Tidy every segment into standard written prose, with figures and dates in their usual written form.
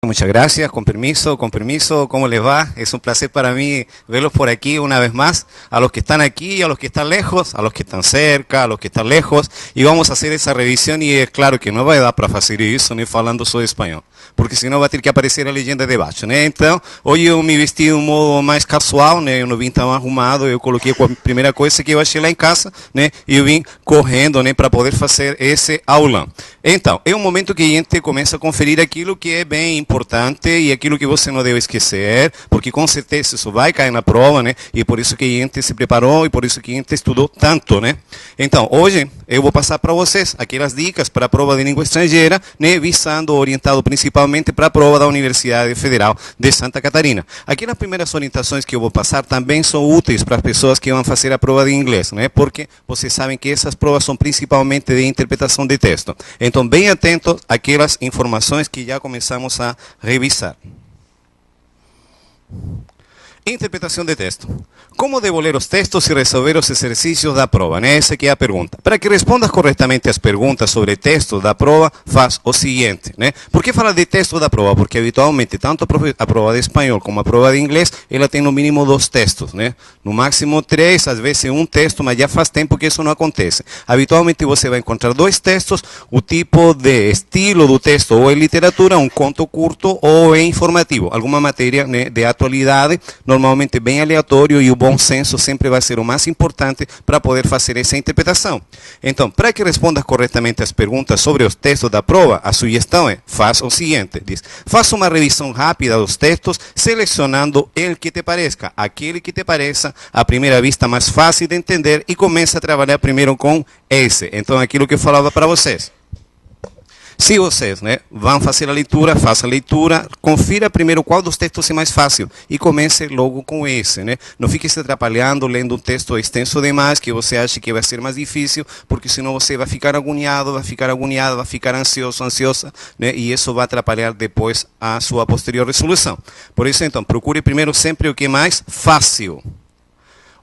Muchas gracias, con permiso, ¿cómo les va? Es un placer para mí verlos por aquí una vez más, a los que están aquí, a los que están lejos, a los que están cerca, a los que están lejos, y vamos a hacer essa revisión y es claro que no va a dar para hacer isso nem falando só espanhol, porque senão vai ter que aparecer a legenda de baixo, né? Então, hoje eu me vesti de um modo mais casual, né? Eu não vim tão arrumado, eu coloquei a primeira coisa que eu achei lá em casa, né? E eu vim correndo, né, para poder fazer esse aulão. Então, é um momento que a gente começa a conferir aquilo que é bem importante e aquilo que você não deve esquecer, porque com certeza isso vai cair na prova, né? E por isso que a gente se preparou e por isso que a gente estudou tanto, né? Então, hoje eu vou passar para vocês aquelas dicas para a prova de língua estrangeira, né? Visando, orientado principalmente para a prova da Universidade Federal de Santa Catarina. Aquelas primeiras orientações que eu vou passar também são úteis para as pessoas que vão fazer a prova de inglês, né? Porque vocês sabem que essas provas são principalmente de interpretação de texto. Então, bem atentos àquelas informações que já começamos a revisar. Interpretação de texto. Como devo ler os textos e resolver os exercícios da prova? Essa que é a pergunta. Para que respondas corretamente as perguntas sobre texto da prova, faz o seguinte, né? Por que falar de texto da prova? Porque habitualmente, tanto a prova de espanhol como a prova de inglês, ela tem no mínimo 2 textos, né? No máximo 3, às vezes um texto, mas já faz tempo que isso não acontece. Habitualmente você vai encontrar 2 textos, o tipo de estilo do texto ou é literatura, um conto curto ou é informativo, alguma matéria, né, de atualidade, normalmente bem aleatório, e o bom senso sempre vai ser o mais importante para poder fazer essa interpretação. Então, para que respondas corretamente as perguntas sobre os textos da prova, a sugestão é, faz o seguinte, diz, faça uma revisão rápida dos textos, selecionando o que te pareça, aquele que te pareça à primeira vista mais fácil de entender, e começa a trabalhar primeiro com esse. Então, aquilo que eu falava para vocês. Se vocês, né, vão fazer a leitura, faça a leitura, confira primeiro qual dos textos é mais fácil e comece logo com esse, né? Não fique se atrapalhando lendo um texto extenso demais que você acha que vai ser mais difícil, porque senão você vai ficar agoniado, vai ficar ansioso, ansiosa, né? E isso vai atrapalhar depois a sua posterior resolução. Por isso, então, procure primeiro sempre o que é mais fácil.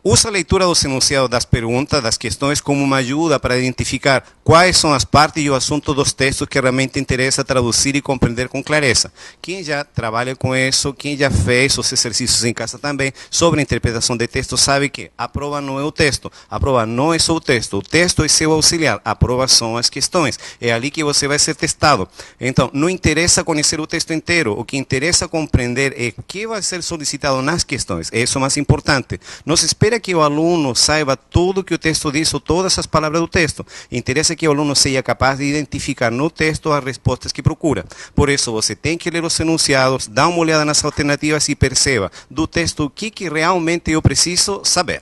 Usa a leitura dos enunciados das perguntas, das questões, como uma ajuda para identificar quais são as partes e o assunto dos textos que realmente interessa traduzir e compreender com clareza. Quem já trabalha com isso, quem já fez os exercícios em casa também, sobre a interpretação de texto, sabe que a prova não é o texto, a prova não é só o texto é seu auxiliar, a prova são as questões, é ali que você vai ser testado. Então, não interessa conhecer o texto inteiro, o que interessa compreender é o que vai ser solicitado nas questões, é isso o mais importante. Não se espera que o aluno saiba tudo que o texto diz ou todas as palavras do texto. Interessa que o aluno seja capaz de identificar no texto as respostas que procura. Por isso, você tem que ler os enunciados, dar uma olhada nas alternativas e perceba do texto o que realmente eu preciso saber.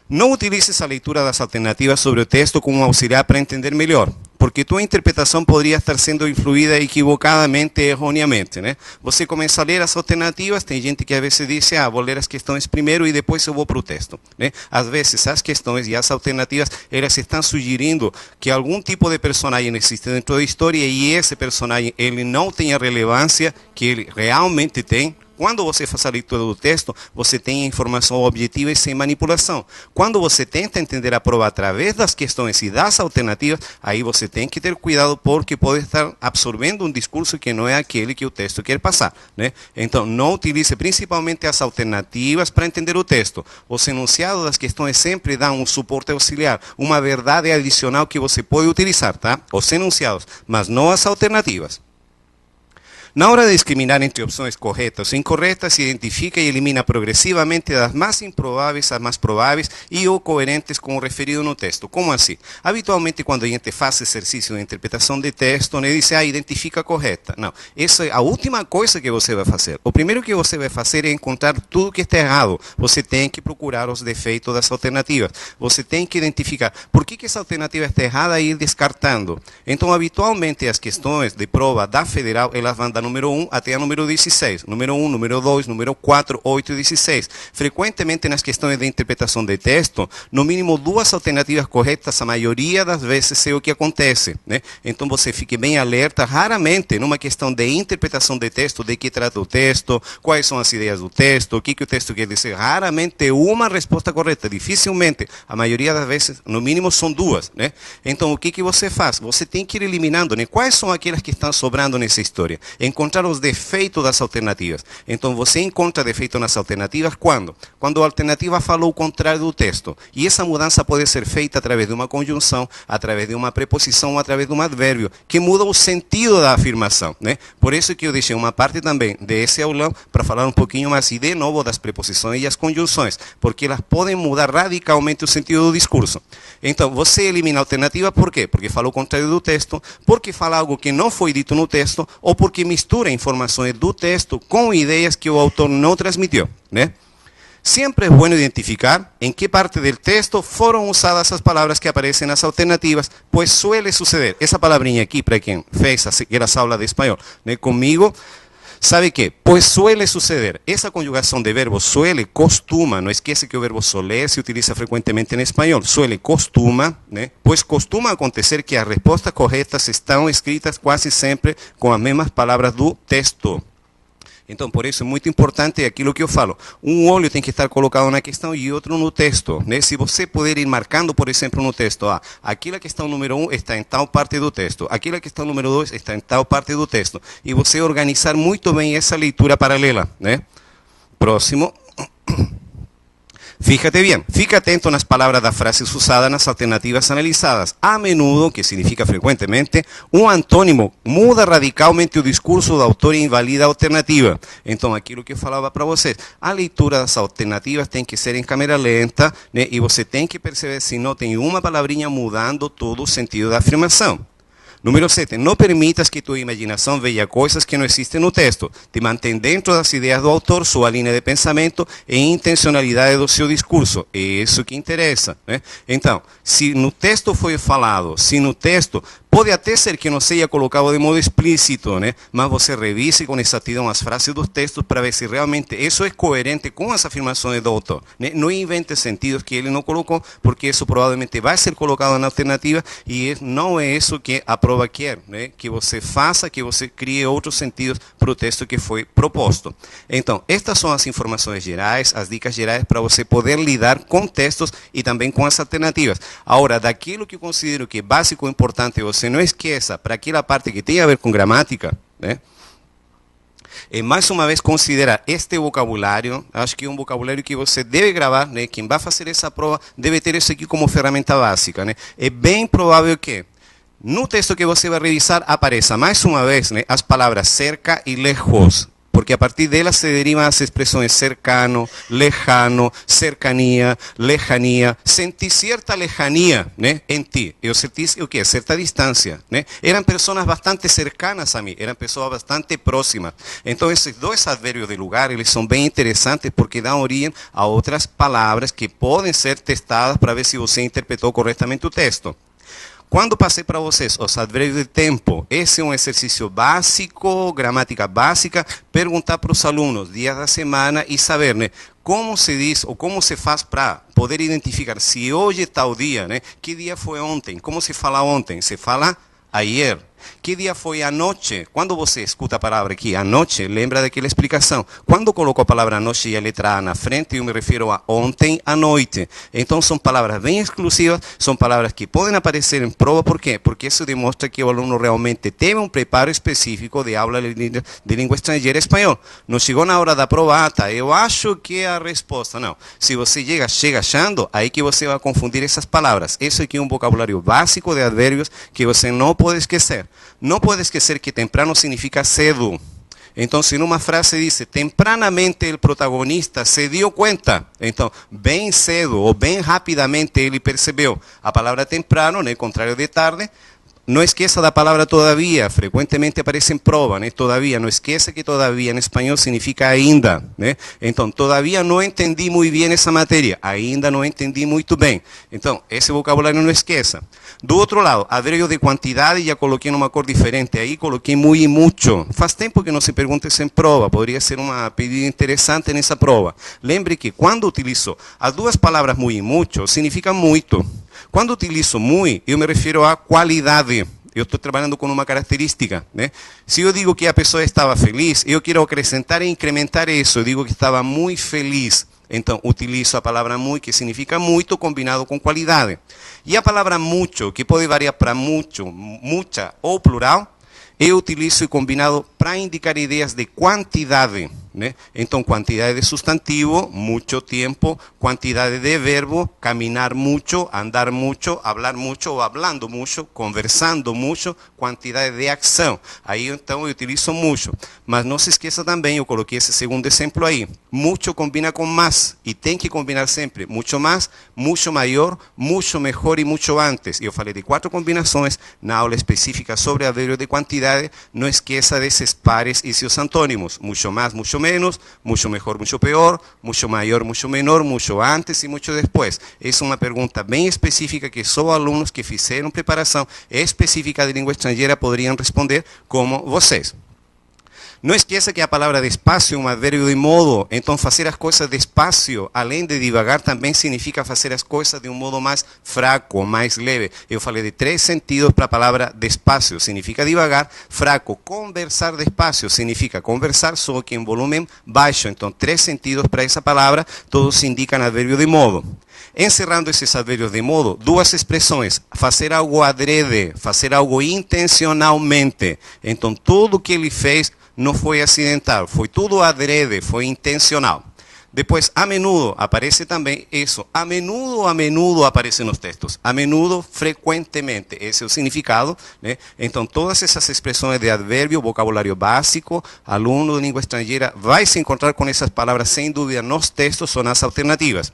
Não utilize a leitura das alternativas sobre o texto como um auxiliar para entender melhor, porque tua interpretação poderia estar sendo influída equivocadamente, erroneamente, né? Você começa a ler as alternativas, tem gente que às vezes diz, vou ler as questões primeiro e depois eu vou para o texto, né? Às vezes as questões e as alternativas, elas estão sugerindo que algum tipo de personagem existe dentro da história e esse personagem, ele não tem a relevância que ele realmente tem. Quando você faz a leitura do texto, você tem a informação objetiva e sem manipulação. Quando você tenta entender a prova através das questões e das alternativas, aí você tem que ter cuidado porque pode estar absorvendo um discurso que não é aquele que o texto quer passar, né? Então, não utilize principalmente as alternativas para entender o texto. Os enunciados das questões sempre dão um suporte auxiliar, uma verdade adicional que você pode utilizar, tá? Os enunciados, mas não as alternativas. Na hora de discriminar entre opções corretas e incorretas, se identifica e elimina progressivamente das mais improváveis às mais prováveis e ou coerentes com o referido no texto. Como assim? Habitualmente, quando a gente faz exercício de interpretação de texto, né, diz, identifica a correta. Não, essa é a última coisa que você vai fazer. O primeiro que você vai fazer é encontrar tudo que está errado. Você tem que procurar os defeitos das alternativas. Você tem que identificar por que essa alternativa está errada e ir descartando. Então, habitualmente, as questões de prova da Federal, elas vão dar número 1 até a número 16. Número 1, número 2, número 4, 8 e 16. Frequentemente nas questões de interpretação de texto, no mínimo 2 alternativas corretas, a maioria das vezes é o que acontece, né? Então você fique bem alerta, raramente numa questão de interpretação de texto, de que trata o texto, quais são as ideias do texto, o que o texto quer dizer, raramente uma resposta correta, dificilmente, a maioria das vezes, no mínimo são 2, né? Então o que você faz? Você tem que ir eliminando, né? Quais são aquelas que estão sobrando nessa história? encontrar os defeitos das alternativas. Então, você encontra defeito nas alternativas quando? Quando a alternativa fala o contrário do texto. E essa mudança pode ser feita através de uma conjunção, através de uma preposição ou através de um advérbio, que muda o sentido da afirmação, né? Por isso que eu deixei uma parte também desse aulão para falar um pouquinho mais, e de novo, das preposições e as conjunções, porque elas podem mudar radicalmente o sentido do discurso. Então, você elimina a alternativa por quê? Porque fala o contrário do texto, porque fala algo que não foi dito no texto, ou porque mistura informações do texto com ideias que o autor não transmitiu, né? Sempre é bueno identificar em que parte do texto foram usadas as palavras que aparecem nas alternativas, pois suele suceder. Essa palavrinha aqui, para quem fez aquelas aulas de espanhol, né, comigo, sabe que? Pois suele suceder. Essa conjugação de verbo suele, costuma, não esquece que o verbo soler se utiliza frequentemente em espanhol. Suele, costuma, né? Pois costuma acontecer que as respostas corretas estão escritas quase sempre com as mesmas palavras do texto. Então, por isso é muito importante aquilo que eu falo. Um olho tem que estar colocado na questão e outro no texto, né? Se você puder ir marcando, por exemplo, no texto, aqui a questão número 1 está em tal parte do texto, aqui a questão número 2 está em tal parte do texto, e você organizar muito bem essa leitura paralela, né? Próximo. Fíjate bien, fica atento nas palavras das frases usadas nas alternativas analisadas. A menudo, que significa frecuentemente, um antônimo muda radicalmente o discurso do autor e invalida a alternativa. Então, aquilo que eu falava para vocês, a leitura das alternativas tem que ser em câmera lenta, né? E você tem que perceber se não tem uma palavrinha mudando todo o sentido da afirmação. Número 7. Não permitas que tu imaginação veja coisas que não existem no texto. Te mantém dentro das ideias do autor, sua linha de pensamento e intencionalidade do seu discurso. É isso que interessa, né? Então, se no texto foi falado, se no texto pode até ser que não seja colocado de modo explícito, né? Mas você revise com exatidão as frases dos textos para ver se realmente isso é coerente com as afirmações do autor, né? Não invente sentidos que ele não colocou, porque isso provavelmente vai ser colocado na alternativa e não é isso que a prova quer, né? Que você faça, que você crie outros sentidos para o texto que foi proposto. Então, estas são as informações gerais, as dicas gerais para você poder lidar com textos e também com as alternativas. Agora, daquilo que eu considero que é básico e importante, você não esqueça, para aquela parte que tem a ver com gramática, né? Mais uma vez, considerar este vocabulário. Acho que é um vocabulário que você deve gravar, né? Quem vai fazer essa prova deve ter isso aqui como ferramenta básica, né? É bem provável que no texto que você vai revisar apareça mais uma vez, né, as palavras cerca e lejos, porque a partir delas se derivam as expressões cercano, lejano, cercania, lejania. Senti certa lejania, né, em ti. Eu senti o quê? Certa distância, né? Eram pessoas bastante cercanas a mim, eram pessoas bastante próximas. Então, esses dois advérbios de lugar, eles são bem interessantes porque dão origem a outras palavras que podem ser testadas para ver se você interpretou corretamente o texto. Quando passei para vocês os advérbios de tempo, esse é um exercício básico, gramática básica, perguntar para os alunos dias da semana e saber, né, como se diz ou como se faz para poder identificar se hoje é tal dia, né? Que dia foi ontem? Como se fala ontem? Se fala ayer. Que dia foi anoche? Quando você escuta a palavra aqui, anoche, lembra daquela explicação. Quando coloco a palavra anoche e a letra A na frente, eu me refiro a ontem à noite. Então, são palavras bem exclusivas, são palavras que podem aparecer em prova. Por quê? Porque isso demonstra que o aluno realmente teve um preparo específico de aula de língua estrangeira espanhol. Não chegou na hora da prova, tá, eu acho que é a resposta. Não. Se você chega achando, aí que você vai confundir essas palavras. Isso aqui é um vocabulário básico de advérbios que você não pode esquecer. Não pode esquecer que temprano significa cedo. Então, se numa frase diz, tempranamente o protagonista se deu conta. Então, bem cedo ou bem rapidamente ele percebeu. A palavra temprano, né, contrário de tarde. Não esqueça da palavra todavia, frequentemente aparece em prova, né? Todavia, não esqueça que todavia em espanhol significa ainda, né? Então, todavia não entendi muito bem essa matéria, ainda não entendi muito bem. Então, esse vocabulário não esqueça. Do outro lado, advérbio de quantidade, já coloquei numa cor diferente, aí coloquei muito e muito. Faz tempo que não se pergunta isso em prova, poderia ser uma pedida interessante nessa prova. Lembre que quando utilizo as duas palavras muito e muito, significa muito. Quando utilizo muito, eu me refiro à qualidade. Eu estou trabalhando com uma característica, né? Se eu digo que a pessoa estava feliz, eu quero acrescentar e incrementar isso. Eu digo que estava muito feliz. Então, utilizo a palavra muito, que significa muito, combinado com qualidade. E a palavra mucho, que pode variar para mucho, mucha ou plural, eu utilizo e combinado para indicar ideias de quantidade, né? Então, quantidade de substantivo, muito tempo, quantidade de verbo, caminhar muito, andar muito, hablar muito ou hablando muito, conversando muito, quantidade de ação. Aí, então, eu utilizo muito. Mas não se esqueça também, eu coloquei esse segundo exemplo aí. Muito combina com mais, e tem que combinar sempre. Muito mais, muito maior, muito melhor e muito antes. Eu falei de 4 combinações na aula específica sobre advérbio de quantidade. Não esqueça desses pares e seus antônimos. Muito mais, muito menos, muito melhor, muito pior, muito maior, muito menor, muito antes e muito depois. Essa é uma pergunta bem específica que só alunos que fizeram preparação específica de língua estrangeira poderiam responder como vocês. Não esqueça que a palavra despacio é um advérbio de modo, então fazer as coisas despacio, além de devagar, também significa fazer as coisas de um modo mais fraco, mais leve. Eu falei de 3 sentidos para a palavra despacio, significa devagar, fraco. Conversar despacio significa conversar, só que em volume baixo. Então, 3 sentidos para essa palavra, todos indicam advérbio de modo. Encerrando esses advérbios de modo, 2 expressões: fazer algo adrede, fazer algo intencionalmente. Então, tudo que ele fez não foi acidental, foi tudo adrede, foi intencional. Depois, a menudo, aparece também isso. A menudo aparece nos textos. A menudo, frequentemente. Esse é o significado, né? Então, todas essas expressões de advérbio, vocabulário básico, aluno de língua estrangeira, vai se encontrar com essas palavras, sem dúvida, nos textos, são as alternativas.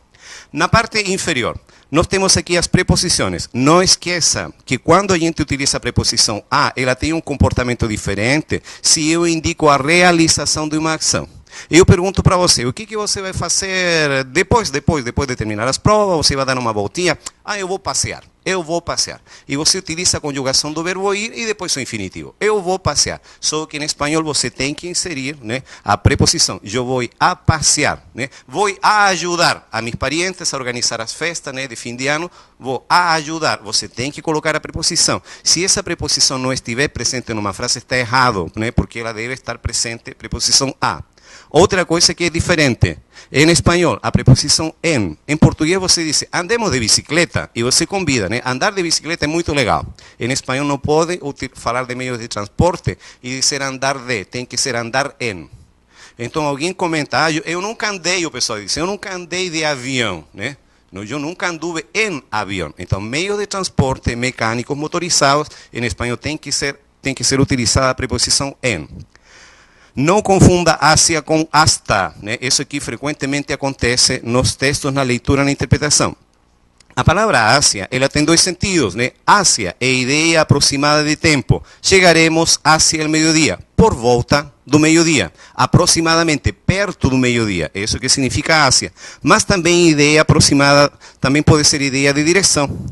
Na parte inferior, nós temos aqui as preposições. Não esqueça que quando a gente utiliza a preposição a, ela tem um comportamento diferente se eu indico a realização de uma ação. Eu pergunto para você, o que você vai fazer depois de terminar as provas? Você vai dar uma voltinha? Eu vou passear. Eu vou passear. E você utiliza a conjugação do verbo ir e depois o infinitivo. Eu vou passear. Só que em espanhol você tem que inserir, né, a preposição. Eu vou a passear. Né? Vou a ajudar a meus parientes a organizar as festas, né, de fim de ano. Vou a ajudar. Você tem que colocar a preposição. Se essa preposição não estiver presente numa frase, está errado, né, porque ela deve estar presente, preposição a. Outra coisa que é diferente, em espanhol, a preposição en. Em português você diz, andemos de bicicleta, e você convida, né? Andar de bicicleta é muito legal. Em espanhol não pode falar de meios de transporte e dizer andar de, tem que ser andar en. Então alguém comenta, eu nunca andei, o pessoal diz, eu nunca andei de avião, né? Eu nunca anduve em avião. Então, meios de transporte mecânicos motorizados, em espanhol tem que ser utilizada a preposição en. Não confunda Ásia com hasta, né? Isso aqui frequentemente acontece nos textos, na leitura e na interpretação. A palavra Ásia, ela tem 2 sentidos, né? Ásia é ideia aproximada de tempo. Chegaremos hacia el meio-dia, por volta do meio-dia, aproximadamente perto do meio-dia. Isso que significa Ásia. Mas também ideia aproximada, também pode ser ideia de direção.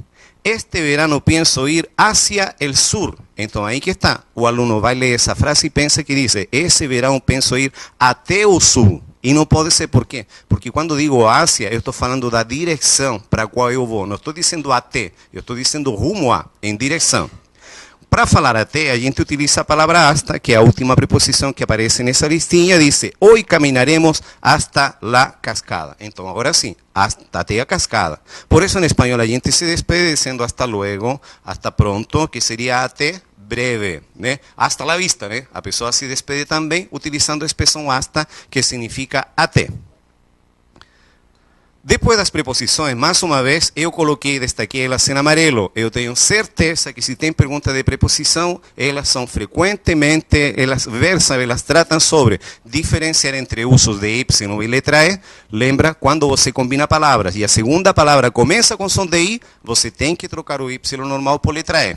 Este verano pienso ir hacia el sur. Então, aí que está. O aluno vai ler essa frase e pensa que diz, esse verão penso ir até o sul. E não pode ser, por quê? Porque quando digo Ásia, eu estou falando da direção para a qual eu vou. Não estou dizendo até, eu estou dizendo rumo a, em direção. Para falar até, a gente utiliza a palavra hasta, que é a última preposição que aparece nessa listinha, diz, hoy caminaremos hasta la cascada. Então, agora sim, até a cascada. Por isso, em espanhol, a gente se despede dizendo hasta luego, hasta pronto, que seria até breve, né? Hasta la vista, né? A pessoa se despede também utilizando a expressão hasta, que significa até. Depois das preposições, mais uma vez, eu coloquei, destaquei elas em amarelo. Eu tenho certeza que se tem pergunta de preposição, elas são frequentemente, elas versam, elas tratam sobre diferenciar entre usos de Y e letra E. Lembra, quando você combina palavras e a segunda palavra começa com som de I, você tem que trocar o Y normal por letra E.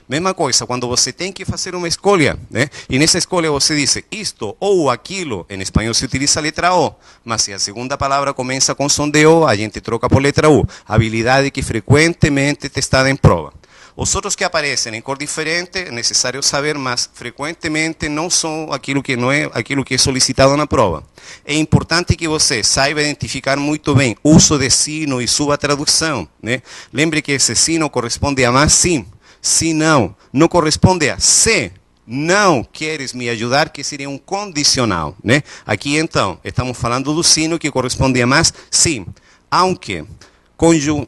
Mesma coisa, quando você tem que fazer uma escolha, né? E nessa escolha você diz isto ou aquilo, em espanhol se utiliza a letra O, mas se a segunda palavra começa com som de O, a gente troca por letra U. Habilidade que frequentemente testada em prova. Os outros que aparecem em cor diferente, é necessário saber, mas frequentemente não são aquilo que não é aquilo que é solicitado na prova. É importante que você saiba identificar muito bem o uso de sino e sua tradução, né? Lembre que esse sino corresponde a mais sim. Se não, não corresponde a se não queres me ajudar, que seria um condicional, né? Aqui, então, estamos falando do sino que corresponde a mais sim. Aunque,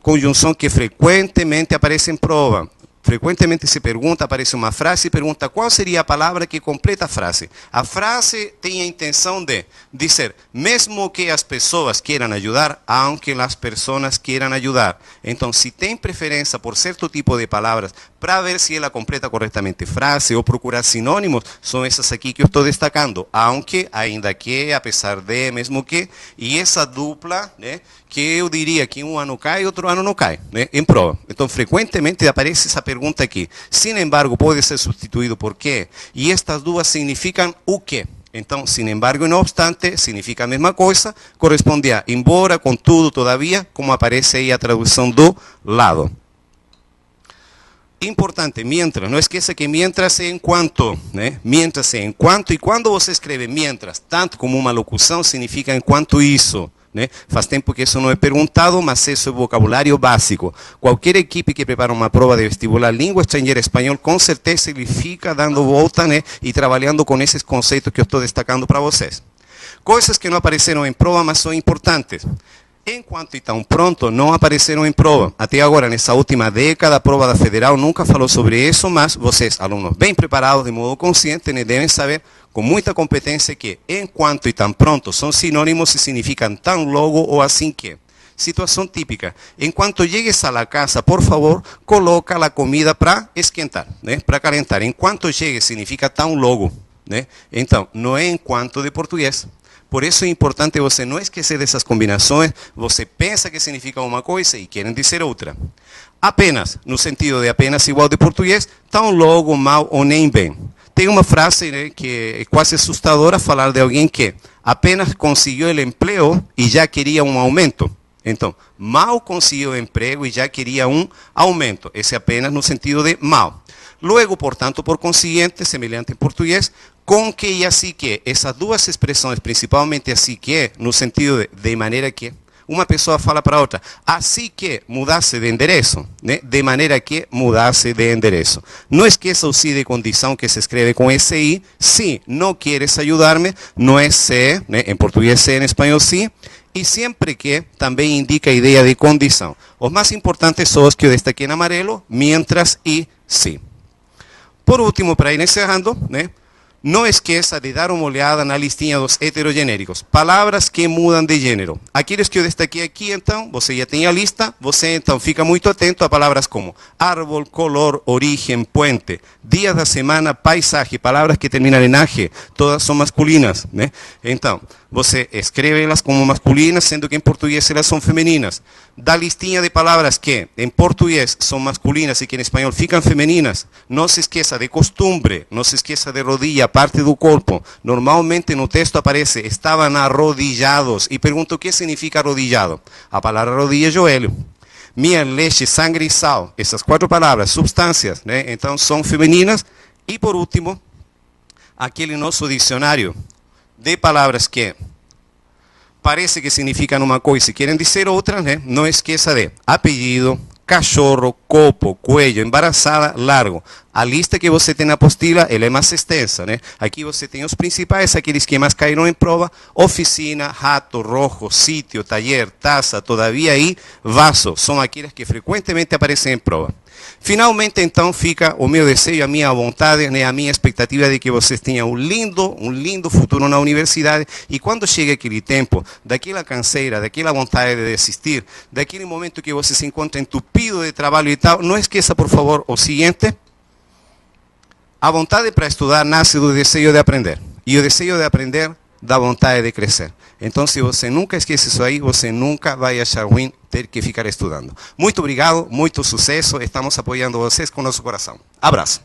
conjunção que frequentemente aparece em prova. Frequentemente se pergunta, aparece uma frase e pergunta qual seria a palavra que completa a frase. A frase tem a intenção de dizer, mesmo que as pessoas queiram ajudar, aunque as pessoas queiram ajudar. Então, se tem preferência por certo tipo de palavras, para ver se ela completa corretamente frase ou procurar sinônimos, são essas aqui que eu estou destacando. Aunque, ainda que, apesar de, mesmo que, e essa dupla, né, que eu diria que um ano cai e outro ano não cai, né, em prova. Então, frequentemente aparece essa pergunta aqui. Sin embargo, pode ser substituído por quê? E estas duas significam o quê? Então, sin embargo, no obstante, significa a mesma coisa, corresponde a embora, contudo, todavia, como aparece aí a tradução do lado. Importante, mientras, não esqueça que mientras é enquanto, né? Mientras é enquanto, e quando você escreve mientras, tanto como uma locução, significa enquanto isso, né? Faz tempo que isso não é perguntado, mas isso é vocabulário básico. Qualquer equipe que prepara uma prova de vestibular língua estrangeira espanhol, com certeza ele fica dando volta, né? E trabalhando com esses conceitos que eu estou destacando para vocês. Coisas que não apareceram em prova, mas são importantes. Enquanto e tão pronto não apareceram em prova. Até agora, nessa última década, a prova da Federal nunca falou sobre isso, mas vocês, alunos bem preparados de modo consciente, né, devem saber com muita competência que enquanto e tão pronto são sinônimos e significam tão logo ou assim que. Situação típica. Enquanto llegues a la casa, por favor, coloca a comida para esquentar, né, para calentar. Enquanto llegue significa tão logo, né? Então, não é enquanto de português. Por isso é importante você não esquecer dessas combinações. Você pensa que significa uma coisa e querem dizer outra. Apenas, no sentido de apenas igual de português, tão logo, mal ou nem bem. Tem uma frase, né, que é quase assustadora, falar de alguém que apenas conseguiu o emprego e já queria um aumento. Então, mal conseguiu o emprego e já queria um aumento. Esse é apenas no sentido de mal. Luego, portanto, por consiguiente, semelhante em português, com que e assim que. Essas duas expressões, principalmente assim que, no sentido de maneira que, uma pessoa fala para outra, assim que mudasse de endereço, né? De maneira que mudasse de endereço. Não esqueça o si de condição que se escreve com SI. Si não queres ajudar-me, não é se, né? Em português se, em espanhol si. E sempre que também indica a ideia de condição. Os mais importantes são os que eu destaquei em amarelo, mientras e si. Por último, para ir encerrando, né? Não esqueça de dar uma olhada na listinha dos heterogenéricos. Palavras que mudam de gênero. Aqueles que eu destaquei aqui, então, você já tem a lista. Você, então, fica muito atento a palavras como árbol, color, origem, puente, dia da semana, paisaje. Palavras que terminam em age, todas são masculinas, né? Então, você escreve elas como masculinas, sendo que em português elas são femininas. Da listinha de palavras que em português são masculinas e que em espanhol ficam femininas, não se esqueça de costumbre, não se esqueça de rodilla, parte do corpo. Normalmente no texto aparece, estavam arrodillados. E pergunto, o que significa arrodillado? A palavra rodilla é joelho. Miel, leche, sangre e sal. Essas quatro palavras, substâncias, né? Então são femininas. E por último, aquele nosso dicionário de palavras que parece que significam uma coisa e querem dizer outra, né? Não esqueça de apelido, cachorro, copo, cuello, embaraçada, largo. A lista que você tem na apostila, ela é mais extensa, né? Aqui você tem os principais, aqueles que mais caíram em prova: oficina, rato, rojo, sítio, taller, taça, todavia e vaso. São aqueles que frequentemente aparecem em prova. Finalmente, então, fica o meu desejo, a minha vontade, né, a minha expectativa de que vocês tenham um lindo futuro na universidade. E quando chegue aquele tempo, daquela canseira, daquela vontade de desistir, daquele momento que você se encontra entupido de trabalho e tal, não esqueça, por favor, o seguinte: a vontade para estudar nasce do desejo de aprender. E o desejo de aprender dá vontade de crescer. Então, se você nunca esquece isso aí, você nunca vai achar ruim ter que ficar estudando. Muito obrigado, muito sucesso. Estamos apoiando vocês com nosso coração. Abraço.